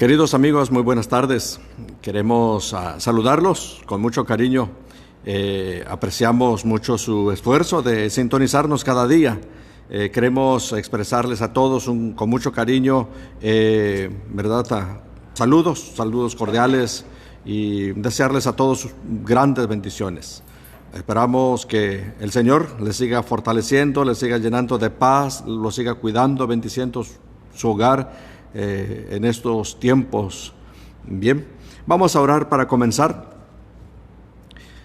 Queridos amigos, muy buenas tardes. Queremos saludarlos con mucho cariño. Apreciamos mucho su esfuerzo de sintonizarnos cada día. Queremos expresarles a todos con mucho cariño, ¿verdad? Saludos cordiales y desearles a todos grandes bendiciones. Esperamos que el Señor les siga fortaleciendo, les siga llenando de paz, los siga cuidando, bendiciendo su hogar en estos tiempos. Bien, vamos a orar para comenzar.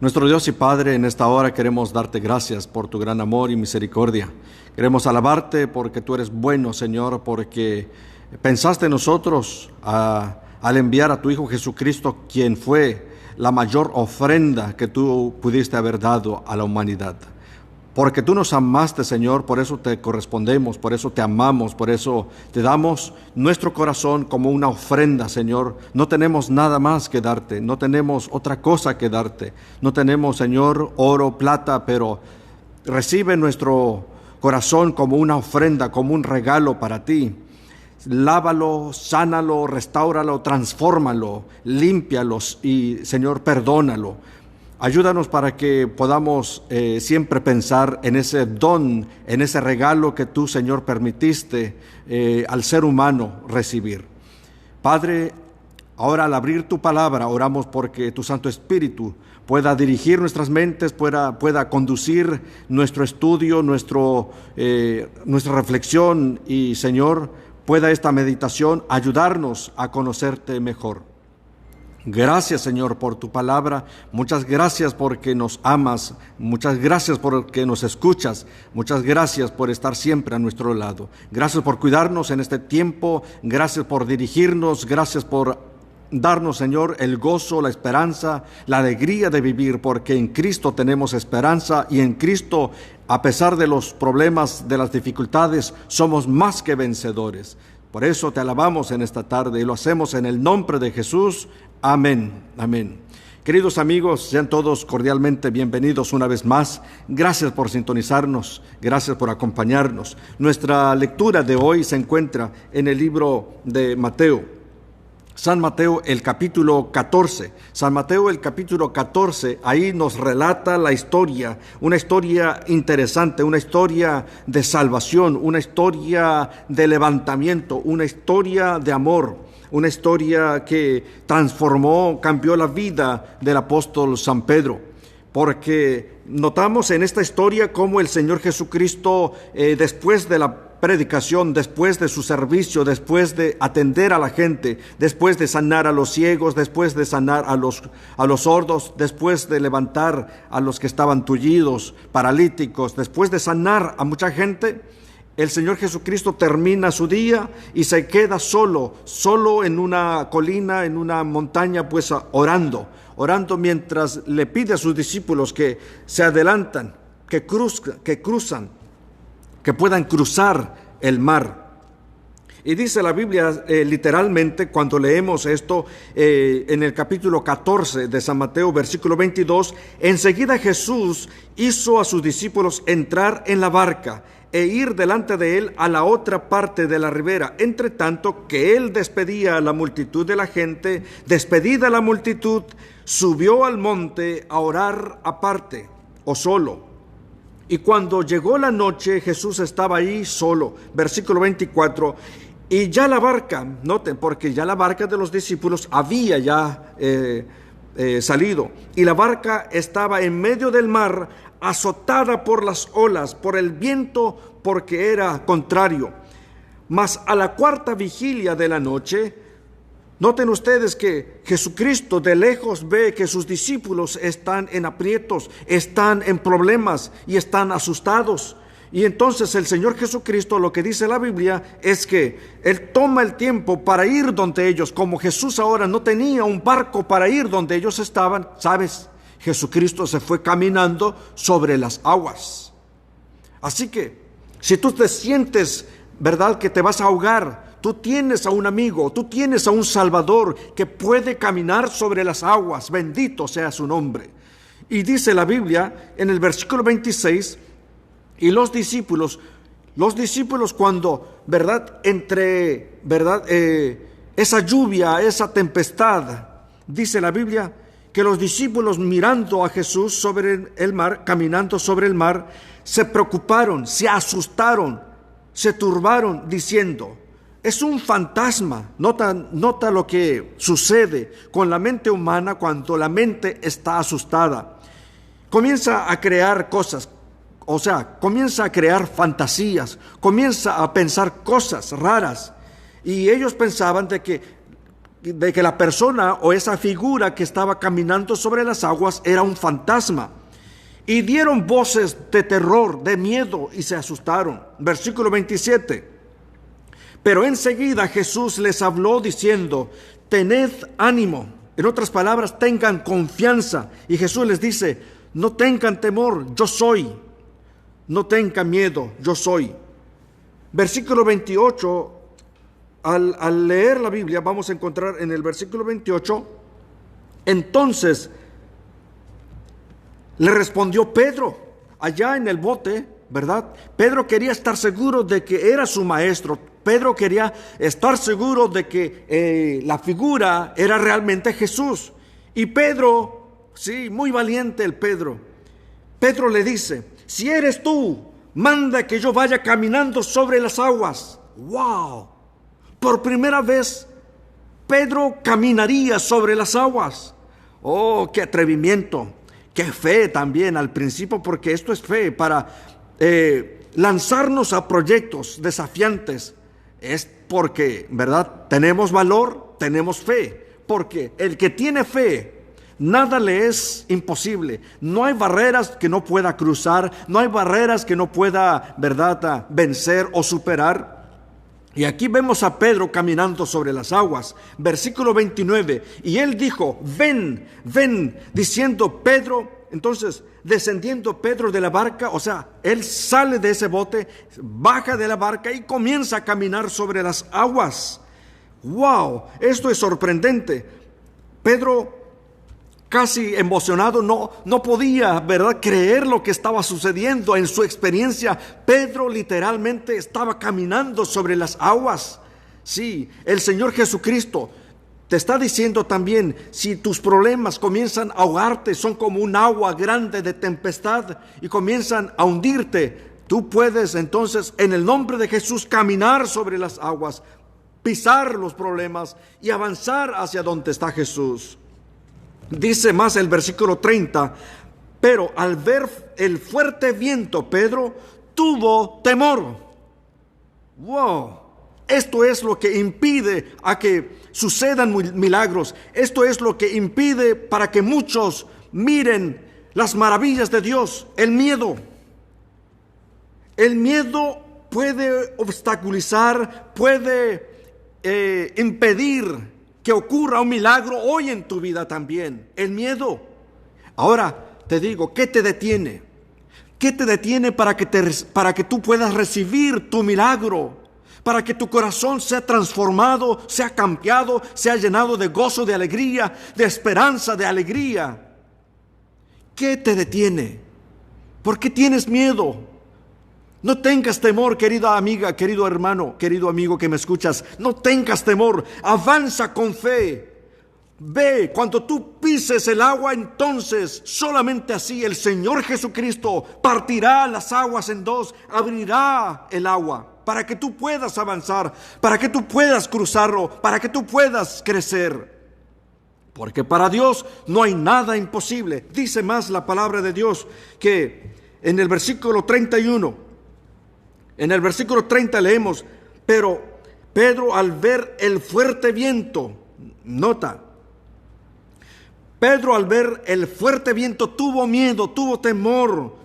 Nuestro Dios y Padre, en esta hora queremos darte gracias por tu gran amor y misericordia. Queremos alabarte porque tú eres bueno, Señor, porque pensaste en nosotros al enviar a tu Hijo Jesucristo, quien fue la mayor ofrenda que tú pudiste haber dado a la humanidad. Porque tú nos amaste, Señor, por eso te correspondemos, por eso te amamos, por eso te damos nuestro corazón como una ofrenda, Señor. No tenemos nada más que darte, no tenemos otra cosa que darte. No tenemos, Señor, oro, plata, pero recibe nuestro corazón como una ofrenda, como un regalo para ti. Lávalo, sánalo, restáuralo, transfórmalo, límpialo y, Señor, perdónalo. Ayúdanos para que podamos siempre pensar en ese don, en ese regalo que tú, Señor, permitiste al ser humano recibir. Padre, ahora al abrir tu palabra, oramos porque tu Santo Espíritu pueda dirigir nuestras mentes, pueda conducir nuestro estudio, nuestra reflexión y, Señor, pueda esta meditación ayudarnos a conocerte mejor. Gracias, Señor, por tu palabra. Muchas gracias porque nos amas. Muchas gracias porque nos escuchas. Muchas gracias por estar siempre a nuestro lado. Gracias por cuidarnos en este tiempo. Gracias por dirigirnos. Gracias por darnos, Señor, el gozo, la esperanza, la alegría de vivir, porque en Cristo tenemos esperanza y en Cristo, a pesar de los problemas, de las dificultades, somos más que vencedores. Por eso te alabamos en esta tarde y lo hacemos en el nombre de Jesús. Amén, amén. Queridos amigos, sean todos cordialmente bienvenidos una vez más. Gracias por sintonizarnos, gracias por acompañarnos. Nuestra lectura de hoy se encuentra en el libro de Mateo. San Mateo, el capítulo 14. San Mateo, el capítulo 14, ahí nos relata la historia, una historia interesante, una historia de salvación, una historia de levantamiento, una historia de amor, una historia que cambió la vida del apóstol San Pedro. Porque notamos en esta historia cómo el Señor Jesucristo, después de la predicación, después de su servicio, después de atender a la gente, después de sanar a los ciegos, después de sanar a los sordos, después de levantar a los que estaban tullidos, paralíticos, después de sanar a mucha gente, el Señor Jesucristo termina su día y se queda solo en una colina, en una montaña, pues orando mientras le pide a sus discípulos que se adelantan, que puedan cruzar el mar. Y dice la Biblia literalmente, cuando leemos esto en el capítulo 14 de San Mateo, versículo 22, enseguida Jesús hizo a sus discípulos entrar en la barca e ir delante de él a la otra parte de la ribera, entre tanto que él despedía a la multitud de la gente. Despedida la multitud, subió al monte a orar aparte o solo. Y cuando llegó la noche, Jesús estaba ahí solo. Versículo 24. Y ya la barca, noten, porque ya la barca de los discípulos había ya salido. Y la barca estaba en medio del mar, azotada por las olas, por el viento, porque era contrario. Mas a la cuarta vigilia de la noche, noten ustedes que Jesucristo de lejos ve que sus discípulos están en aprietos, están en problemas y están asustados. Y entonces el Señor Jesucristo, lo que dice la Biblia es que Él toma el tiempo para ir donde ellos. Como Jesús ahora no tenía un barco para ir donde ellos estaban, ¿sabes? Jesucristo se fue caminando sobre las aguas. Así que si tú te sientes, ¿verdad?, que te vas a ahogar, tú tienes a un amigo, tú tienes a un Salvador que puede caminar sobre las aguas. Bendito sea su nombre. Y dice la Biblia en el versículo 26, y los discípulos cuando, ¿verdad?, esa lluvia, esa tempestad, dice la Biblia, que los discípulos mirando a Jesús sobre el mar, caminando sobre el mar, se preocuparon, se asustaron, se turbaron diciendo, es un fantasma. Nota lo que sucede con la mente humana cuando la mente está asustada. Comienza a crear cosas, comienza a crear fantasías, comienza a pensar cosas raras. Y ellos pensaban de que la persona o esa figura que estaba caminando sobre las aguas era un fantasma. Y dieron voces de terror, de miedo, y se asustaron. Versículo 27. Pero enseguida Jesús les habló diciendo, tened ánimo. En otras palabras, tengan confianza. Y Jesús les dice, no tengan temor, yo soy. No tengan miedo, yo soy. Versículo 28, al leer la Biblia, vamos a encontrar en el versículo 28, entonces le respondió Pedro, allá en el bote, ¿verdad? Pedro quería estar seguro de que era su maestro. Pedro quería estar seguro de que la figura era realmente Jesús. Y Pedro, sí, muy valiente el Pedro. Pedro le dice, si eres tú, manda que yo vaya caminando sobre las aguas. ¡Wow! Por primera vez, Pedro caminaría sobre las aguas. ¡Oh, qué atrevimiento! ¡Qué fe también al principio! Porque esto es fe para lanzarnos a proyectos desafiantes. Es porque, ¿verdad? Tenemos valor, tenemos fe. Porque el que tiene fe, nada le es imposible. No hay barreras que no pueda cruzar, no hay barreras que no pueda, ¿verdad?, vencer o superar. Y aquí vemos a Pedro caminando sobre las aguas. Versículo 29. Y él dijo, ven, ven, diciendo Pedro. Entonces, descendiendo Pedro de la barca, él sale de ese bote, baja de la barca y comienza a caminar sobre las aguas. ¡Wow! Esto es sorprendente. Pedro, casi emocionado, no podía, ¿verdad?, creer lo que estaba sucediendo en su experiencia. Pedro literalmente estaba caminando sobre las aguas. Sí, el Señor Jesucristo te está diciendo también, si tus problemas comienzan a ahogarte, son como un agua grande de tempestad y comienzan a hundirte, tú puedes entonces en el nombre de Jesús caminar sobre las aguas, pisar los problemas y avanzar hacia donde está Jesús. Dice más el versículo 30, pero al ver el fuerte viento, Pedro tuvo temor. ¡Wow! Esto es lo que impide a que sucedan milagros. Esto es lo que impide para que muchos miren las maravillas de Dios. El miedo. El miedo puede obstaculizar, puede impedir que ocurra un milagro hoy en tu vida también. El miedo. Ahora te digo, ¿qué te detiene? ¿Qué te detiene para que tú puedas recibir tu milagro? Para que tu corazón sea transformado, sea cambiado, sea llenado de gozo, de alegría, de esperanza, de alegría. ¿Qué te detiene? ¿Por qué tienes miedo? No tengas temor, querida amiga, querido hermano, querido amigo que me escuchas. No tengas temor, avanza con fe. Ve, cuando tú pises el agua, entonces solamente así el Señor Jesucristo partirá las aguas en dos, abrirá el agua para que tú puedas avanzar, para que tú puedas cruzarlo, para que tú puedas crecer. Porque para Dios no hay nada imposible. Dice más la palabra de Dios que en el versículo 31, en el versículo 30 leemos, pero Pedro al ver el fuerte viento, nota, Pedro al ver el fuerte viento tuvo miedo, tuvo temor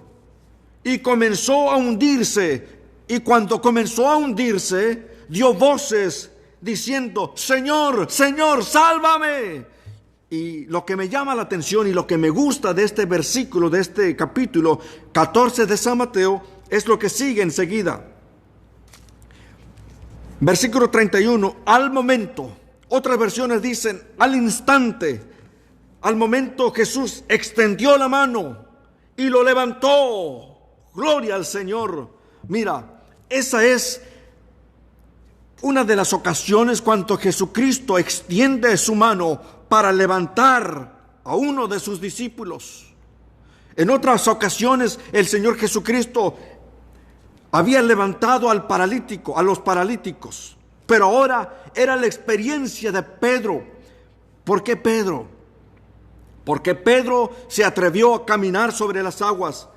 y comenzó a hundirse. Y cuando comenzó a hundirse, dio voces diciendo, Señor, Señor, sálvame. Y lo que me llama la atención y lo que me gusta de este versículo, de este capítulo 14 de San Mateo, es lo que sigue enseguida. Versículo 31, al momento. Otras versiones dicen, al instante. Al momento Jesús extendió la mano y lo levantó. Gloria al Señor. Mira, esa es una de las ocasiones cuando Jesucristo extiende su mano para levantar a uno de sus discípulos. En otras ocasiones el Señor Jesucristo había levantado al paralítico, a los paralíticos, pero ahora era la experiencia de Pedro. ¿Por qué Pedro? Porque Pedro se atrevió a caminar sobre las aguas.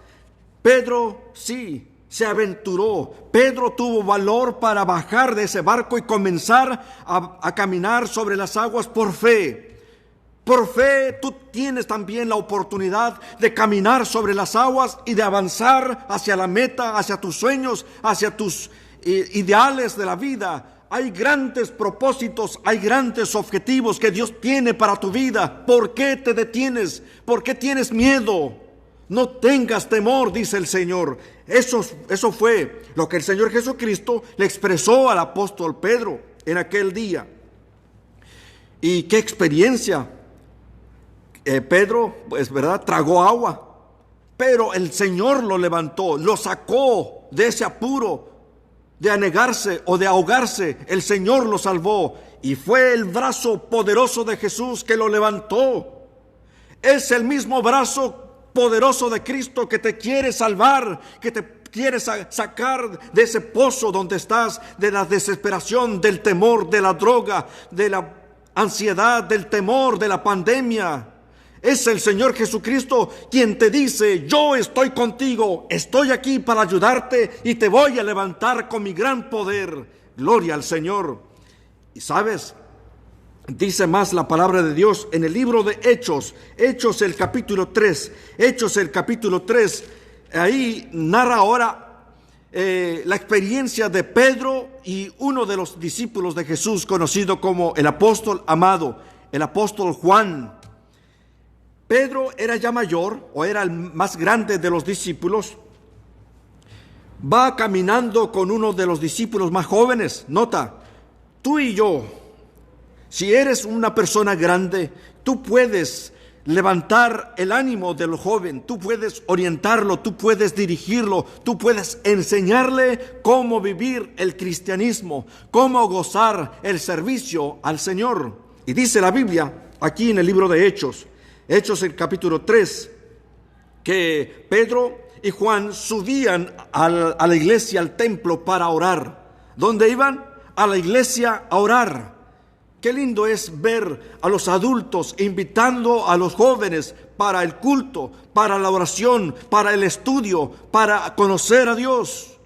Pedro sí se aventuró. Pedro tuvo valor para bajar de ese barco y comenzar a caminar sobre las aguas por fe. Por fe tú tienes también la oportunidad de caminar sobre las aguas y de avanzar hacia la meta, hacia tus sueños, hacia tus ideales de la vida. Hay grandes propósitos, hay grandes objetivos que Dios tiene para tu vida. ¿Por qué te detienes? ¿Por qué tienes miedo? No tengas temor, dice el Señor. Eso fue lo que el Señor Jesucristo le expresó al apóstol Pedro en aquel día. Y qué experiencia. Pedro, pues verdad, tragó agua, pero el Señor lo levantó, lo sacó de ese apuro de anegarse o de ahogarse. El Señor lo salvó y fue el brazo poderoso de Jesús que lo levantó. Es el mismo brazo poderoso de Cristo que te quiere salvar, que te quiere sacar de ese pozo donde estás, de la desesperación, del temor, de la droga, de la ansiedad, del temor, de la pandemia. Es el Señor Jesucristo quien te dice: yo estoy contigo, estoy aquí para ayudarte y te voy a levantar con mi gran poder. Gloria al Señor. Y sabes, dice más la palabra de Dios en el libro de Hechos el capítulo 3. Hechos el capítulo 3, ahí narra ahora la experiencia de Pedro y uno de los discípulos de Jesús, conocido como el apóstol amado, el apóstol Juan. Pedro era ya mayor, o era el más grande de los discípulos. Va caminando con uno de los discípulos más jóvenes. Nota, tú y yo, si eres una persona grande, tú puedes levantar el ánimo del joven, tú puedes orientarlo, tú puedes dirigirlo, tú puedes enseñarle cómo vivir el cristianismo, cómo gozar el servicio al Señor. Y dice la Biblia, aquí en el libro de Hechos el capítulo 3, que Pedro y Juan subían a la iglesia, al templo, para orar. ¿Dónde iban? A la iglesia a orar. Qué lindo es ver a los adultos invitando a los jóvenes para el culto, para la oración, para el estudio, para conocer a Dios.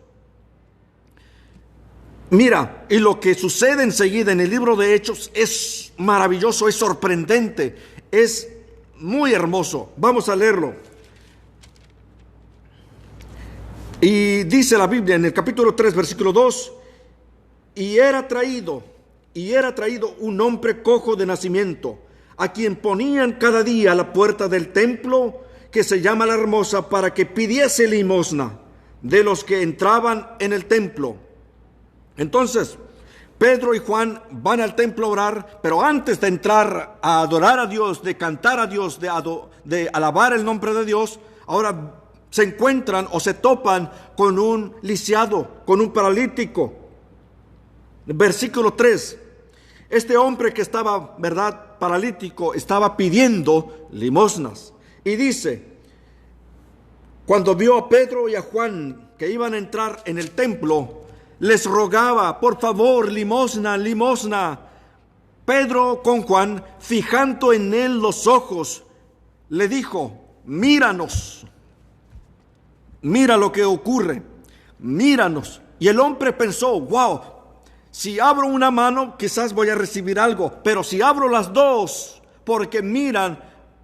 Mira, y lo que sucede enseguida en el libro de Hechos es maravilloso, es sorprendente, es muy hermoso. Vamos a leerlo. Y dice la Biblia en el capítulo 3, versículo 2: y era traído un hombre cojo de nacimiento, a quien ponían cada día a la puerta del templo, que se llama La Hermosa, para que pidiese limosna de los que entraban en el templo. Entonces Pedro y Juan van al templo a orar, pero antes de entrar a adorar a Dios, de cantar a Dios, de alabar el nombre de Dios, ahora se encuentran o se topan con un lisiado, con un paralítico. Versículo 3. Este hombre que estaba, ¿verdad?, paralítico, estaba pidiendo limosnas. Y dice, cuando vio a Pedro y a Juan que iban a entrar en el templo, les rogaba: por favor, limosna, limosna. Pedro con Juan, fijando en él los ojos, le dijo: míranos. Mira lo que ocurre, míranos. Y el hombre pensó: wow, si abro una mano quizás voy a recibir algo, pero si abro las dos, porque miran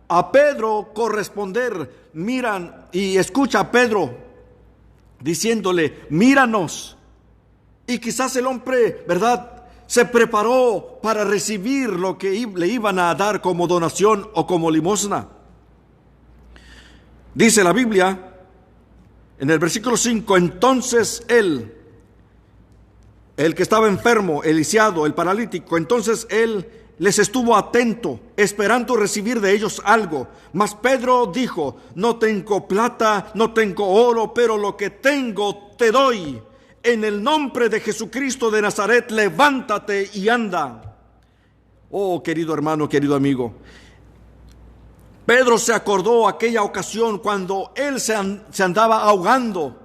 a Pedro corresponder, miran y escucha a Pedro diciéndole: míranos. Y quizás el hombre, ¿verdad?, se preparó para recibir lo que le iban a dar como donación o como limosna. Dice la Biblia en el versículo 5: entonces él, el que estaba enfermo, el lisiado, el paralítico, entonces él les estuvo atento, esperando recibir de ellos algo. Mas Pedro dijo: no tengo plata, no tengo oro, pero lo que tengo te doy. en el nombre de Jesucristo de Nazaret, levántate y anda. Oh, querido hermano, querido amigo, Pedro se acordó aquella ocasión cuando él se andaba ahogando.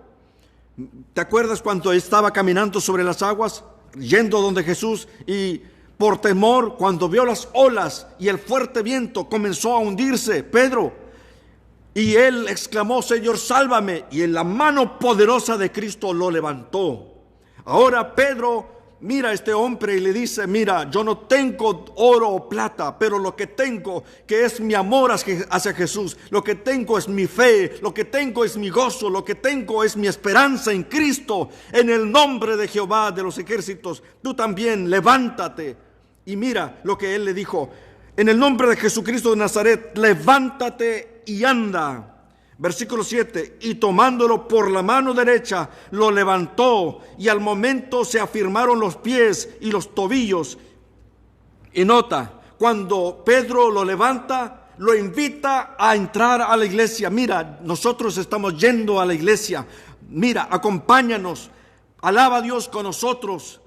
¿Te acuerdas cuando estaba caminando sobre las aguas, yendo donde Jesús, y por temor, cuando vio las olas y el fuerte viento, comenzó a hundirse Pedro? Y él exclamó: Señor, sálvame. Y en la mano poderosa de Cristo lo levantó. Ahora Pedro mira a este hombre y le dice: mira, yo no tengo oro o plata, pero lo que tengo, que es mi amor hacia Jesús, lo que tengo es mi fe, lo que tengo es mi gozo, lo que tengo es mi esperanza en Cristo. En el nombre de Jehová de los ejércitos, tú también levántate. Y mira lo que él le dijo: en el nombre de Jesucristo de Nazaret, levántate y anda. Versículo 7, y tomándolo por la mano derecha, lo levantó, y al momento se afirmaron los pies y los tobillos. Y nota, cuando Pedro lo levanta, lo invita a entrar a la iglesia. Mira, nosotros estamos yendo a la iglesia. Mira, acompáñanos, alaba a Dios con nosotros,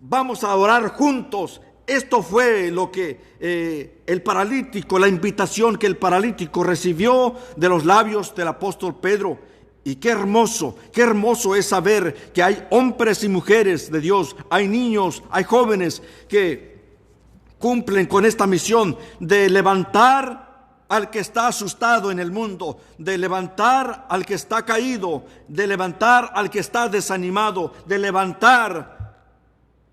vamos a orar juntos. Esto fue lo que el paralítico, la invitación que el paralítico recibió de los labios del apóstol Pedro. Y qué hermoso es saber que hay hombres y mujeres de Dios, hay niños, hay jóvenes que cumplen con esta misión de levantar al que está asustado en el mundo, de levantar al que está caído, de levantar al que está desanimado, de levantar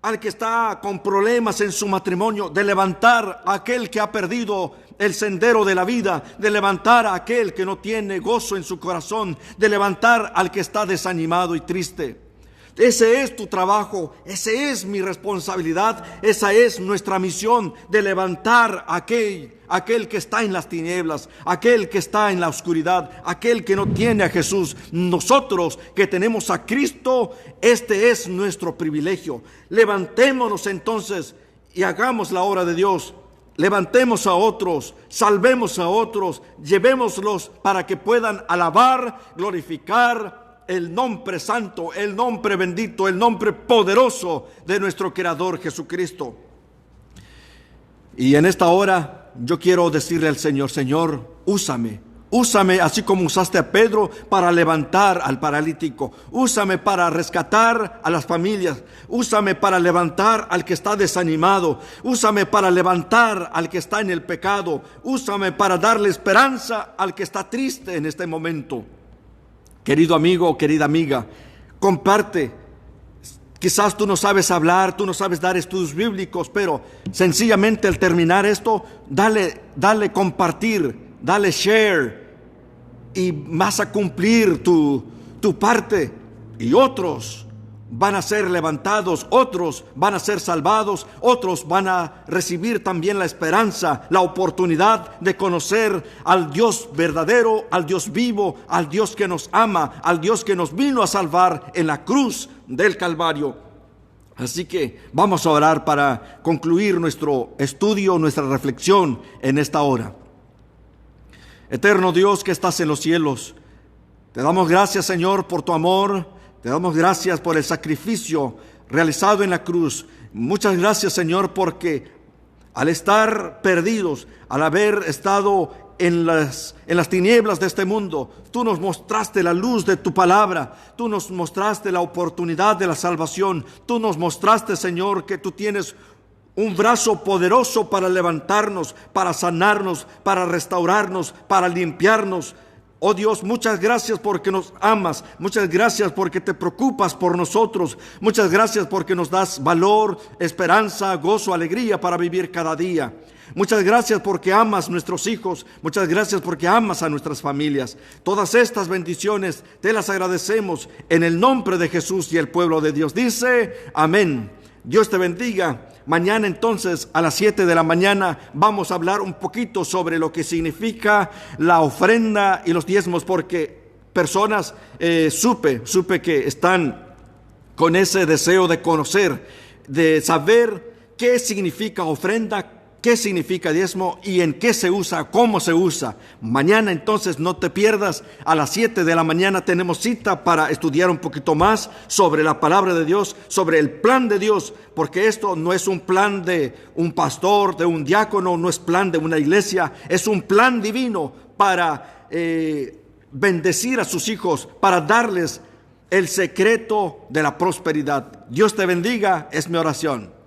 al que está con problemas en su matrimonio, de levantar a aquel que ha perdido el sendero de la vida, de levantar a aquel que no tiene gozo en su corazón, de levantar al que está desanimado y triste. Ese es tu trabajo, esa es mi responsabilidad, esa es nuestra misión, de levantar a aquel que está en las tinieblas, aquel que está en la oscuridad, aquel que no tiene a Jesús. Nosotros que tenemos a Cristo, este es nuestro privilegio. Levantémonos entonces y hagamos la obra de Dios. Levantemos a otros, salvemos a otros, llevémoslos para que puedan alabar, glorificar el nombre santo, el nombre bendito, el nombre poderoso de nuestro Creador Jesucristo. Y en esta hora yo quiero decirle al Señor: Señor, úsame así como usaste a Pedro para levantar al paralítico. Úsame para rescatar a las familias. Úsame para levantar al que está desanimado. Úsame para levantar al que está en el pecado. Úsame para darle esperanza al que está triste en este momento. Querido amigo, querida amiga, comparte. Quizás tú no sabes hablar, tú no sabes dar estudios bíblicos, pero sencillamente al terminar esto, dale compartir, dale share, y vas a cumplir tu parte, y otros van a ser levantados, otros van a ser salvados, otros van a recibir también la esperanza, la oportunidad de conocer al Dios verdadero, al Dios vivo, al Dios que nos ama, al Dios que nos vino a salvar en la cruz del Calvario. Así que vamos a orar para concluir nuestro estudio, nuestra reflexión en esta hora. Eterno Dios que estás en los cielos, te damos gracias, Señor, por tu amor. Te damos gracias por el sacrificio realizado en la cruz. Muchas gracias, Señor, porque al estar perdidos, al haber estado en las tinieblas de este mundo, tú nos mostraste la luz de tu palabra, tú nos mostraste la oportunidad de la salvación, tú nos mostraste, Señor, que tú tienes un brazo poderoso para levantarnos, para sanarnos, para restaurarnos, para limpiarnos. Oh Dios, muchas gracias porque nos amas, muchas gracias porque te preocupas por nosotros, muchas gracias porque nos das valor, esperanza, gozo, alegría para vivir cada día. Muchas gracias porque amas a nuestros hijos, muchas gracias porque amas a nuestras familias. Todas estas bendiciones te las agradecemos en el nombre de Jesús, y el pueblo de Dios dice amén. Dios te bendiga. Mañana entonces a las 7 de la mañana vamos a hablar un poquito sobre lo que significa la ofrenda y los diezmos, porque personas supe que están con ese deseo de conocer, de saber qué significa ofrenda, qué significa diezmo y en qué se usa, cómo se usa. Mañana entonces no te pierdas, a las 7 de la mañana tenemos cita para estudiar un poquito más sobre la palabra de Dios, sobre el plan de Dios, porque esto no es un plan de un pastor, de un diácono, no es plan de una iglesia, es un plan divino para bendecir a sus hijos, para darles el secreto de la prosperidad. Dios te bendiga, es mi oración.